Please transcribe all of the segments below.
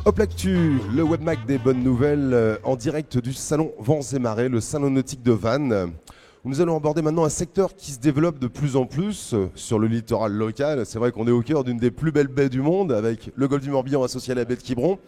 Hop l'actu, le webmac des bonnes nouvelles en direct du salon Vents et Marées, le salon nautique de Vannes. Nous allons aborder maintenant un secteur qui se développe de plus en plus sur le littoral local. C'est vrai qu'on est au cœur d'une des plus belles baies du monde avec le golfe du Morbihan associé à la baie de Quiberon.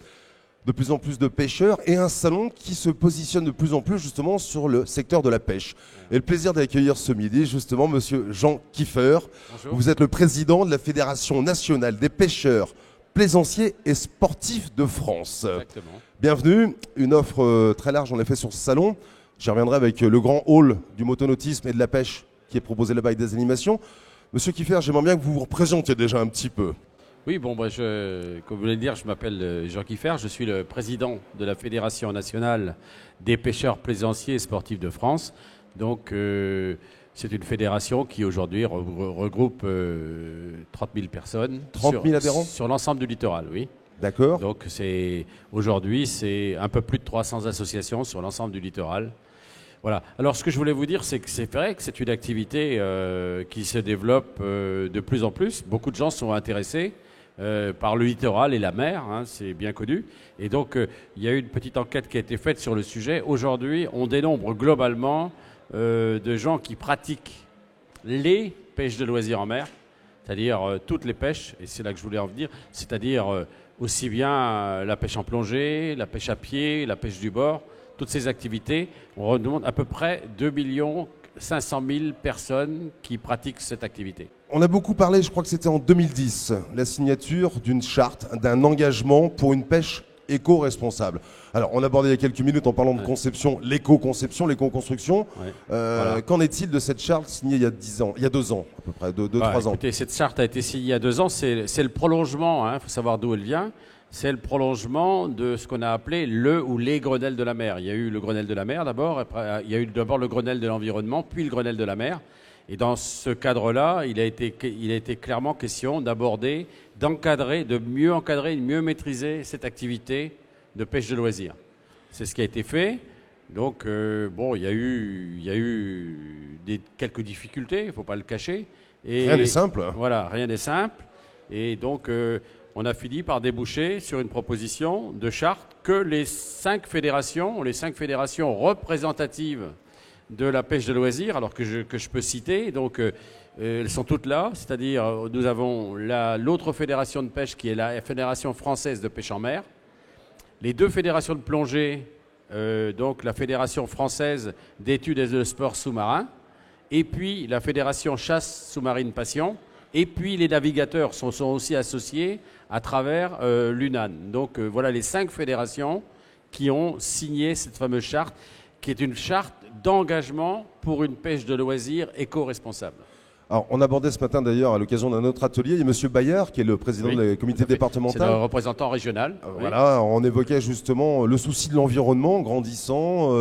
De plus en plus de pêcheurs et un salon qui se positionne de plus en plus justement sur le secteur de la pêche. Et le plaisir d'accueillir ce midi justement monsieur Jean Kiefer. Bonjour. Vous êtes le président de la Fédération nationale des pêcheurs plaisanciers et sportifs de France. Exactement. Bienvenue, une offre très large en effet sur ce salon. J'y reviendrai avec le grand hall du motonautisme et de la pêche qui est proposé là-bas avec des animations. Monsieur Kiefer, j'aimerais bien que vous vous représentiez déjà un petit peu. Oui, bon, comme vous voulez le dire, je m'appelle Jean Kiefer, je suis le président de la Fédération nationale des pêcheurs plaisanciers et sportifs de France. Donc, c'est une fédération qui aujourd'hui regroupe 30 000 personnes. 30 000 adhérents sur l'ensemble du littoral, oui. D'accord. Donc, aujourd'hui, c'est un peu plus de 300 associations sur l'ensemble du littoral. Voilà. Alors, ce que je voulais vous dire, c'est que c'est vrai que c'est une activité qui se développe de plus en plus. Beaucoup de gens sont intéressés par le littoral et la mer, hein, c'est bien connu. Et donc, il y a eu une petite enquête qui a été faite sur le sujet. Aujourd'hui, on dénombre globalement de gens qui pratiquent les pêches de loisirs en mer, c'est-à-dire toutes les pêches, et c'est là que je voulais en venir, c'est-à-dire aussi bien la pêche en plongée, la pêche à pied, la pêche du bord, toutes ces activités. On redemande à peu près 2 500 000 personnes qui pratiquent cette activité. On a beaucoup parlé, je crois que c'était en 2010, la signature d'une charte, d'un engagement pour une pêche éco-responsable. Alors, on a abordé il y a quelques minutes en parlant de conception, l'éco-conception, l'éco-construction. Ouais. Voilà. Qu'en est-il de cette charte signée il y a 10 ans, il y a 2 ans à peu près, 3 ans? Écoutez, cette charte a été signée il y a 2 ans. C'est le prolongement, il faut savoir d'où elle vient. C'est le prolongement de ce qu'on a appelé le ou les Grenelles de la mer. Il y a eu le Grenelle de la mer d'abord, après il y a eu d'abord le Grenelle de l'environnement, puis le Grenelle de la mer. Et dans ce cadre-là, il a été clairement question d'aborder, d'encadrer, de mieux maîtriser cette activité de pêche de loisirs. C'est ce qui a été fait. Donc, il y a eu quelques difficultés, il ne faut pas le cacher. Et Rien n'est simple. Voilà, rien n'est simple. Et donc, on a fini par déboucher sur une proposition de charte que les 5 fédérations représentatives de la pêche de loisirs, alors que je peux citer, donc elles sont toutes là, c'est-à-dire nous avons l'autre fédération de pêche qui est la Fédération française de pêche en mer, les 2 fédérations de plongée, donc la Fédération française d'études et de sport sous-marin, et puis la Fédération chasse sous-marine passion, et puis les navigateurs sont aussi associés à travers l'UNAN. Donc voilà les 5 fédérations qui ont signé cette fameuse charte, qui est une charte d'engagement pour une pêche de loisirs éco-responsable. Alors, on abordait ce matin d'ailleurs à l'occasion d'un autre atelier, il y a M. Bayard qui est le président du comité départemental. C'est le représentant régional. Voilà, on évoquait justement le souci de l'environnement grandissant,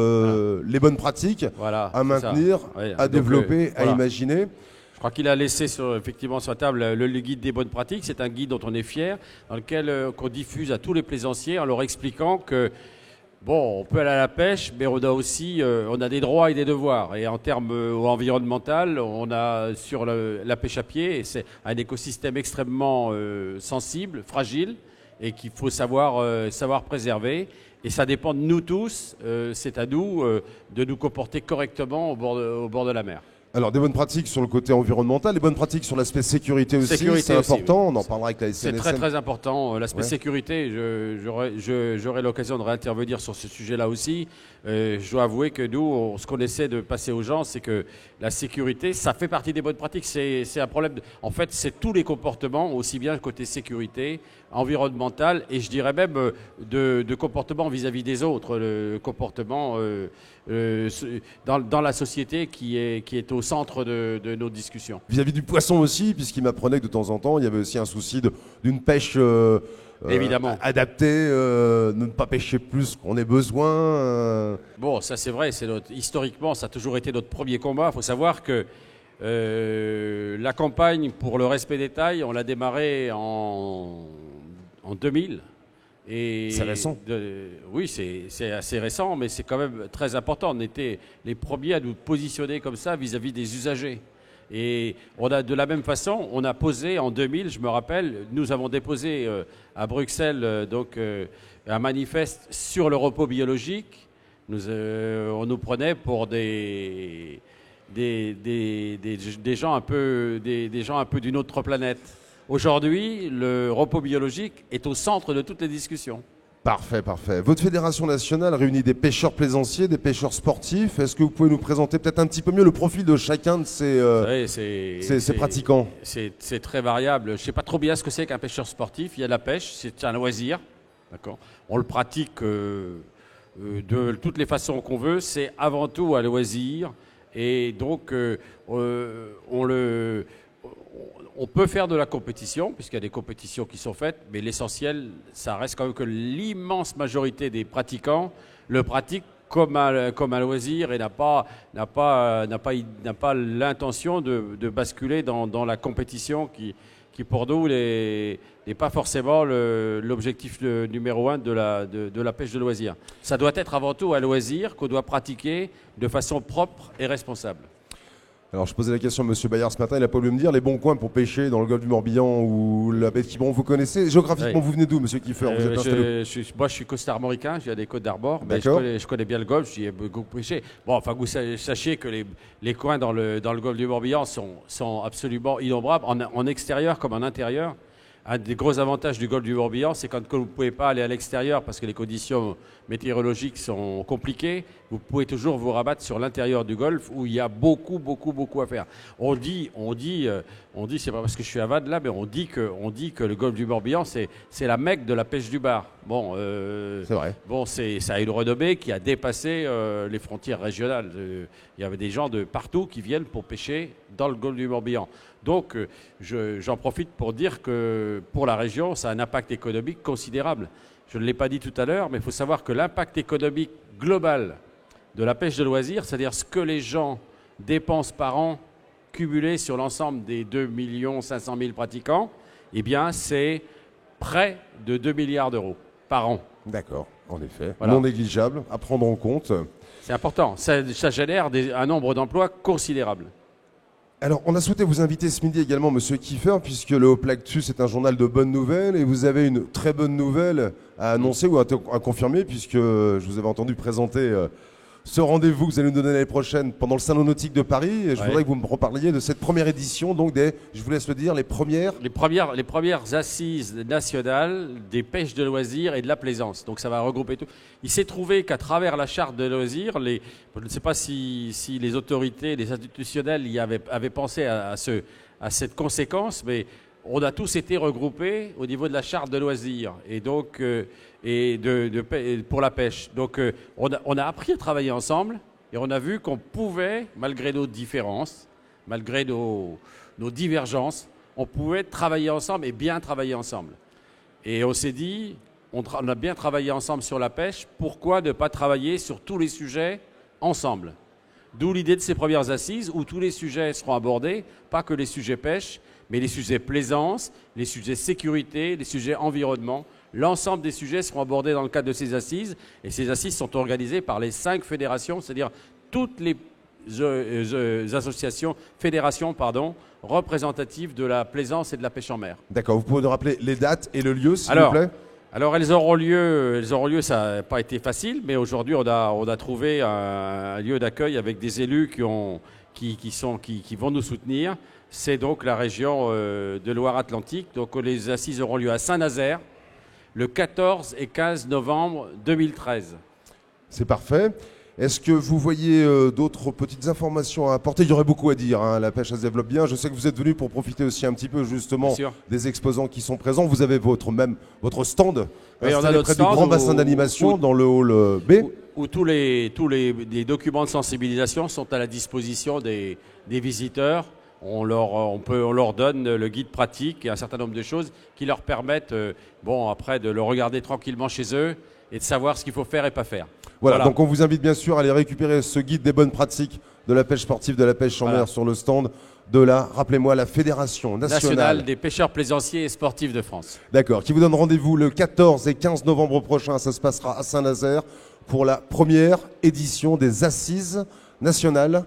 les bonnes pratiques à maintenir, à développer, à imaginer. Je crois qu'il a laissé effectivement sur la table le guide des bonnes pratiques. C'est un guide dont on est fier, dans lequel qu'on diffuse à tous les plaisanciers en leur expliquant que bon, on peut aller à la pêche, mais on a aussi on a des droits et des devoirs. Et en termes environnemental, on a sur la pêche à pied, et c'est un écosystème extrêmement sensible, fragile, et qu'il faut savoir préserver. Et ça dépend de nous tous. C'est à nous de nous comporter correctement au bord de la mer. Alors, des bonnes pratiques sur le côté environnemental, des bonnes pratiques sur l'aspect sécurité aussi, c'est important, on en parlera avec la SNSM. C'est très très important, l'aspect sécurité, j'aurai l'occasion de réintervenir sur ce sujet-là aussi. Je dois avouer que nous, ce qu'on essaie de passer aux gens, c'est que la sécurité, ça fait partie des bonnes pratiques, c'est un problème, en fait, c'est tous les comportements, aussi bien côté sécurité, environnemental, et je dirais même de comportement vis-à-vis des autres, le comportement dans la société qui est au centre de nos discussions. Vis-à-vis du poisson aussi, puisqu'il m'apprenait que de temps en temps, il y avait aussi un souci d'une pêche évidemment adaptée, de ne pas pêcher plus qu'on ait besoin. Bon, ça c'est vrai, historiquement, ça a toujours été notre premier combat. Il faut savoir que la campagne pour le respect des tailles, on l'a démarré en 2000. C'est récent. Oui, c'est assez récent, mais c'est quand même très important. On était les premiers à nous positionner comme ça vis-à-vis des usagers. Et on a, de la même façon, on a posé en 2000, je me rappelle, nous avons déposé à Bruxelles un manifeste sur le repos biologique. On nous prenait pour des gens un peu d'une autre planète. Aujourd'hui, le repos biologique est au centre de toutes les discussions. Parfait, parfait. Votre fédération nationale réunit des pêcheurs plaisanciers, des pêcheurs sportifs. Est-ce que vous pouvez nous présenter peut-être un petit peu mieux le profil de chacun de ces pratiquants? C'est très variable. Je ne sais pas trop bien ce que c'est qu'un pêcheur sportif. Il y a de la pêche, c'est un loisir. D'accord. On le pratique de toutes les façons qu'on veut. C'est avant tout un loisir. Et donc, on peut faire de la compétition, puisqu'il y a des compétitions qui sont faites, mais l'essentiel, ça reste quand même que l'immense majorité des pratiquants le pratiquent comme un loisir et n'a pas l'intention de basculer dans la compétition qui pour nous n'est pas forcément l'objectif numéro un de la pêche de loisir. Ça doit être avant tout un loisir qu'on doit pratiquer de façon propre et responsable. Alors, je posais la question à M. Bayard ce matin, il n'a pas voulu me dire les bons coins pour pêcher dans le golfe du Morbihan ou la baie de Quiberon. Vous connaissez géographiquement, oui. Vous venez d'où, M. Kiefer? Vous êtes installé... Moi, je suis costa-armoricain, je viens des Côtes d'Armor, mais je connais bien le golfe, j'y ai beaucoup pêché. Bon, enfin, vous sachiez que les coins dans le golfe du Morbihan sont absolument innombrables, en extérieur comme en intérieur. Un des gros avantages du golfe du Morbihan, c'est quand vous ne pouvez pas aller à l'extérieur parce que les conditions météorologiques sont compliquées, vous pouvez toujours vous rabattre sur l'intérieur du golfe où il y a beaucoup à faire. On dit, c'est pas parce que je suis à Vannes là, mais on dit que le golfe du Morbihan, c'est la Mecque de la pêche du bar. Bon, c'est vrai. Bon, ça a une renommée qui a dépassé les frontières régionales. Il y avait des gens de partout qui viennent pour pêcher dans le golfe du Morbihan. Donc, j'en profite pour dire que pour la région, ça a un impact économique considérable. Je ne l'ai pas dit tout à l'heure, mais il faut savoir que l'impact économique global de la pêche de loisirs, c'est-à-dire ce que les gens dépensent par an cumulé sur l'ensemble des 2 500 000 pratiquants, eh bien, c'est près de 2 milliards d'euros par an. D'accord, en effet. Voilà. Non négligeable, à prendre en compte. C'est important. Ça génère un nombre d'emplois considérable. Alors, on a souhaité vous inviter ce midi également, Monsieur Kiefer, puisque le Haut Plactus est un journal de bonnes nouvelles et vous avez une très bonne nouvelle à annoncer ou à confirmer, puisque je vous avais entendu présenter ce rendez-vous que vous allez nous donner l'année prochaine pendant le Salon Nautique de Paris. Et je voudrais que vous me reparliez de cette première édition, donc je vous laisse le dire, les premières assises nationales des pêches de loisirs et de la plaisance. Donc ça va regrouper tout. Il s'est trouvé qu'à travers la charte de loisirs, je ne sais pas si les autorités, les institutionnels y avaient pensé à cette conséquence, mais on a tous été regroupés au niveau de la charte de loisirs et donc pour la pêche. Donc on a appris à travailler ensemble et on a vu qu'on pouvait, malgré nos différences, malgré nos divergences, on pouvait travailler ensemble et bien travailler ensemble. Et on s'est dit, on a bien travaillé ensemble sur la pêche, pourquoi ne pas travailler sur tous les sujets ensemble? D'où l'idée de ces premières assises où tous les sujets seront abordés, pas que les sujets pêche, mais les sujets plaisance, les sujets sécurité, les sujets environnement. L'ensemble des sujets seront abordés dans le cadre de ces assises. Et ces assises sont organisées par les 5 fédérations, c'est-à-dire toutes les fédérations représentatives de la plaisance et de la pêche en mer. D'accord, vous pouvez nous rappeler les dates et le lieu, s'il vous plaît? Alors elles auront lieu, ça n'a pas été facile, mais aujourd'hui on a trouvé un lieu d'accueil avec des élus qui vont nous soutenir. C'est donc la région de Loire-Atlantique. Donc les assises auront lieu à Saint-Nazaire le 14 et 15 novembre 2013. C'est parfait. Est-ce que vous voyez d'autres petites informations à apporter? Il y aurait beaucoup à dire, hein. La pêche, ça se développe bien. Je sais que vous êtes venu pour profiter aussi un petit peu justement des exposants qui sont présents. Vous avez votre stand installé près du grand bassin d'animation dans le hall B. Où tous les documents de sensibilisation sont à la disposition des visiteurs. On leur donne le guide pratique et un certain nombre de choses qui leur permettent après de le regarder tranquillement chez eux et de savoir ce qu'il faut faire et pas faire. Voilà, donc on vous invite bien sûr à aller récupérer ce guide des bonnes pratiques de la pêche sportive, de la pêche en mer sur le stand de rappelez-moi, la Fédération nationale des pêcheurs plaisanciers et sportifs de France. D'accord, qui vous donne rendez-vous le 14 et 15 novembre prochain. Ça se passera à Saint-Nazaire pour la première édition des Assises nationales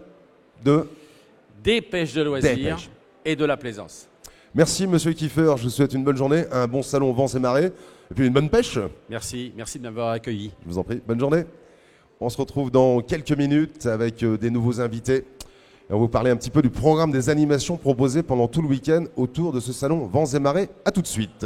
des pêches de loisirs pêches. et de la plaisance. Merci Monsieur Kiefer, je vous souhaite une bonne journée, un bon salon vents et marées, et puis une bonne pêche. Merci de m'avoir accueilli. Je vous en prie, bonne journée. On se retrouve dans quelques minutes avec des nouveaux invités. Et on va vous parler un petit peu du programme des animations proposées pendant tout le week-end autour de ce salon vents et marées. A tout de suite.